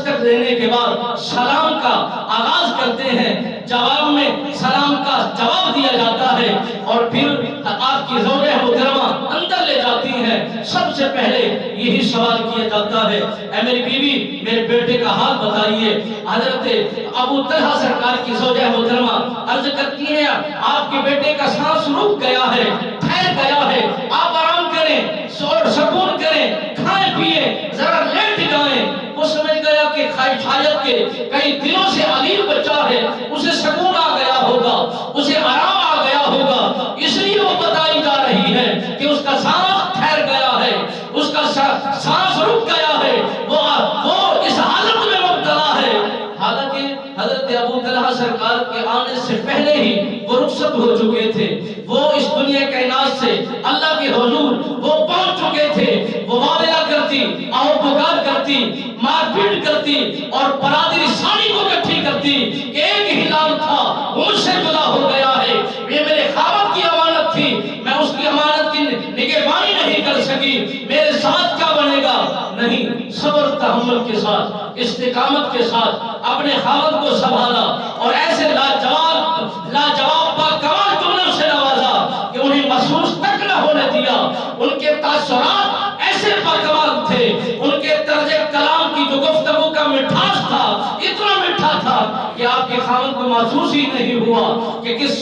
دستک دینے کے بعد سلام کا آغاز کرتے ہیں، جواب میں سلام کا جواب دیا جاتا ہے، اور پھر آپ کی زوجہ محترمہ اندر لے جاتی ہیں۔ سب سے پہلے یہی سوال کیا جاتا ہے، اے میری بیوی میرے بیٹے کا حال بتائیے۔ حضرت ابو طلحہ سرکار کی زوجہ محترمہ عرض کرتی ہیں، آپ کے بیٹے کا سانس رک گیا ہے، ٹھہر گیا ہے، آپ آرام کریں، سکون کریں، کھائیں پیئیں، ذرا لیٹ جائیں۔ وہ سمجھ گیا کہ شاید کہ کئی دنوں سے علیل بچہ ہے، اسے سکون آ گیا ہوگا، اسے آرام آ گیا ہوگا، اس لیے وہ بتائی جا رہی ہے کہ اس کا سانس ٹھہر گیا ہے، اس کا سانس رک گیا ہے، وہ اس حالت میں مبتلا ہے۔ حالانکہ حضرت ابو طلحہ سرکار کے آنے سے پہلے ہی وہ رخصت ہو چکے تھے، وہ اس دنیا کائنات سے اللہ کے حضور وہ پہنچ چکے تھے۔ وہ واویلا کرتی، آہو پکار کرتی، مار پیٹ کرتی اور برادری ساری کو اکٹھی کرتی کہ ایک ہی لال تھا، وہ مجھ سے جدا ہو گیا ہے، یہ میرے خاوند کی امانت تھی، میں اس کی امانت کی نگہبانی نہیں کر سکی، میرے ساتھ کیا بنے گا؟ نہیں، صبر تحمل کے ساتھ، استقامت کے ساتھ اپنے خاوند کو سنبھالا اور ایسے لاجواب باکمال جملوں سے نوازا کہ انہیں محسوس تک نہ ہونے دیا۔ ان کے تاثرات ایسے باکمال تھے، ان کے طرز کلام کی جو گفتگو کا مٹھاس تھا اتنا میٹھا تھا کہ آپ کے خاوند کو محسوس ہی نہیں ہوا کہ کس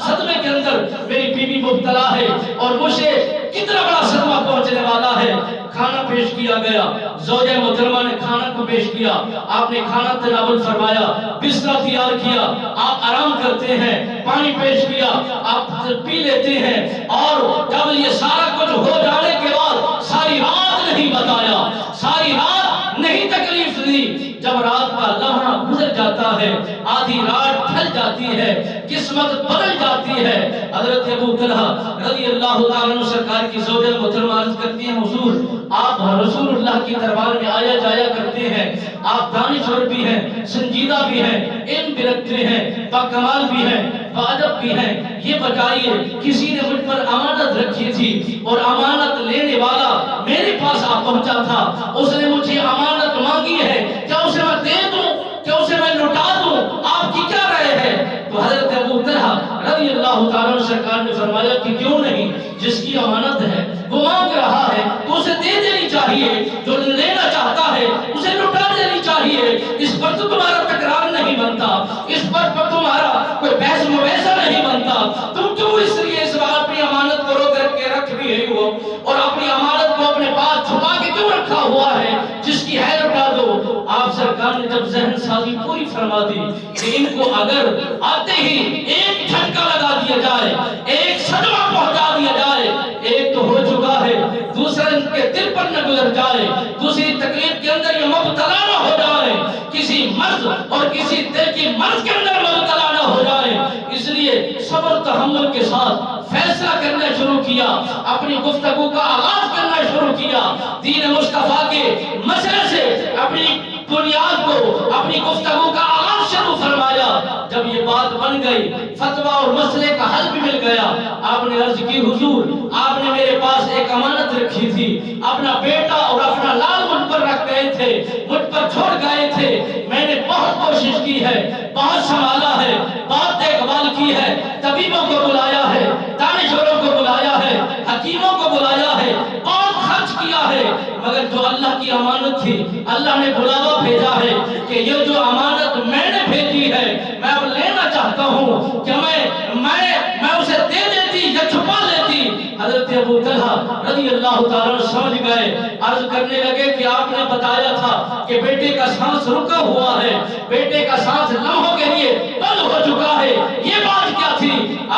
صدمے کے اندر میری بیوی مبتلا ہے اور مجھے کتنا بڑا صدمہ پہنچنے والا ہے۔ کھانا پیش کیا گیا، زوجہ محترمہ نے کھانا کو پیش کیا، آپ نے کھانا تناول فرمایا، بستر تیار کیا، آپ آرام کرتے ہیں، پانی پیش کیا، آپ پی لیتے ہیں، اور جب یہ سارا کچھ ہو جانے کے بعد ساری رات نہیں بتایا، ساری رات نہیں تکلیف دی۔ جب رات کا لمحہ گزر جاتا ہے، آدھی رات ڈھل جاتی ہے، قسمت بدل جاتی ہے، حضرت ابو طلحہ رضی اللہ تعالیٰ عنہ سرکار کی زوجہ محترمہ عرض کرتی ہیں، حضور آپ رسول اللہ کی دربار میں آیا جایا کرتے ہیں، آپ دانشور بھی ہیں، سنجیدہ بھی ہیں، علم بھی رکھتے ہیں، باکمال بھی ہیں، باادب بھی ہیں، یہ بتائیے کسی نے مجھ پر امانت رکھی تھی اور امانت لینے والا میرے پاس آ پہنچا تھا، اس نے مجھے امانت مانگی ہے، کیا اسے میں دے دوں، کیا اسے میں لوٹا دوں؟ آپ کی کیا رائے ہے؟ تو حضرت ابو طلحہ رضی اللہ تعالیٰ عنہ سرکار نے فرمایا کہ کیوں نہیں، جس کی امانت ہے وہ مانگ رہا ہے تو اسے دے دینی چاہیے، جو لینا چاہتا ہے اسے لوٹا دینی چاہیے، اس پر تو تمہارا تکرار نہیں بنتا، اس پر تمہارا کوئی بحث مباحثہ نہیں بنتا، تم کیوں اس لیے اس بات اپنی امانت کو روک کے رکھ رہے ہو اور اپنی امانت کو اپنے پاس چھپا کے کیوں رکھا ہوا ہے؟ جس کی ہے لوٹا دو۔ آپ سرکار نے جب ذہن سازی پوری فرما دی کہ ان کو اگر آتے ہی ایک جھٹکا لگا دیا جائے، ایک صدمہ پہنچا دیا جائے، ایک تو ہو چکا ہے، دوسرا ان کے دل پر نہ گزر جائے، دوسری تکلیف کے اندر یہ مبتلا نہ ہو جائے، کسی مرض اور کسی دل کی مرض کے اندر مبتلا نہ ہو جائے، اس لیے صبر تحمل کے ساتھ فیصلہ کرنا شروع کیا، اپنی گفتگو کا آغاز کرنا شروع کیا، دین مصطفیٰ کے مسئلے سے اپنی بنیاد کو، اپنی گفتگو کا آغاز شروع فرمایا۔ جب یہ بات بن گئی، فتویٰ اور مسئلے کا حل بھی مل گیا، آپ نے عرض کی حضور آپ نے میرے پاس ایک امانت رکھی تھی، اپنا بیٹا اور اپنا لال مجھ پر رکھ گئے تھے، مجھ پر چھوڑ گئے تھے، میں نے بہت کوشش کی ہے، بہت سنبھالا ہے، بہت دیکھ بھال کی ہے، طبیبوں کو بلایا ہے، دانشوروں کو بلایا ہے، حکیموں کو بلایا ہے، بہت خرچ کیا ہے، مگر جو اللہ کی امانت تھی اللہ نے بلاوا بھیجا ہے کہ یہ جو امانت میں نے بھیجی ہے میں اب لینا چاہتا ہوں کہ میں اسے دے دیتی یا چھپا لیتی۔ حضرت ابو طلحہ رضی اللہ تعالیٰ سمجھ گئے، عرض کرنے لگے کہ آپ نے بتایا تھا کہ بیٹے کا سانس رکا ہوا ہے، بیٹے کا سانس لمحوں کے لیے بند ہو چکا ہے، یہ بات کیا تھی؟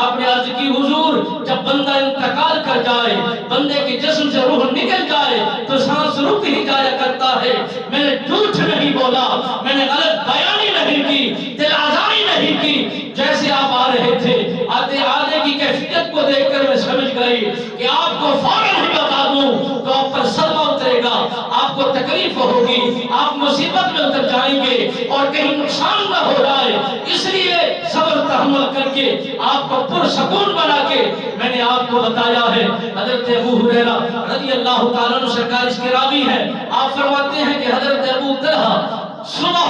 آپ نے عرض کی حضور جب بندہ انتقال کر جائے، بندے کے جسم سے روح نکل جائے تو سانس رک ہی جایا کرتا ہے، میں نے جھوٹ نہیں بولا، میں نے غلط بیانی نہیں کی، دل آزاری نہیں کی، جیسے آپ آ رہے تھے آنے کی کیفیت کو دیکھ کر میں سمجھ گئی کہ آپ کو فوراً ہی بتا دوں تو آپ پر صدمہ اترے گا، آپ کو تکلیف ہوگی، آپ مصیبت میں اتر جائیں گے اور کہیں نقصان نہ ہو جائے، اس لیے صبر تحمل کر کے آپ کو پرسکون بنا کے میں نے آپ کو بتایا ہے۔ حضرت ابو ہریرہ رضی اللہ تعالیٰ عنہ سرکار اس کے راوی ہیں، آپ فرماتے ہیں کہ حضرت ابو طلحہ صبح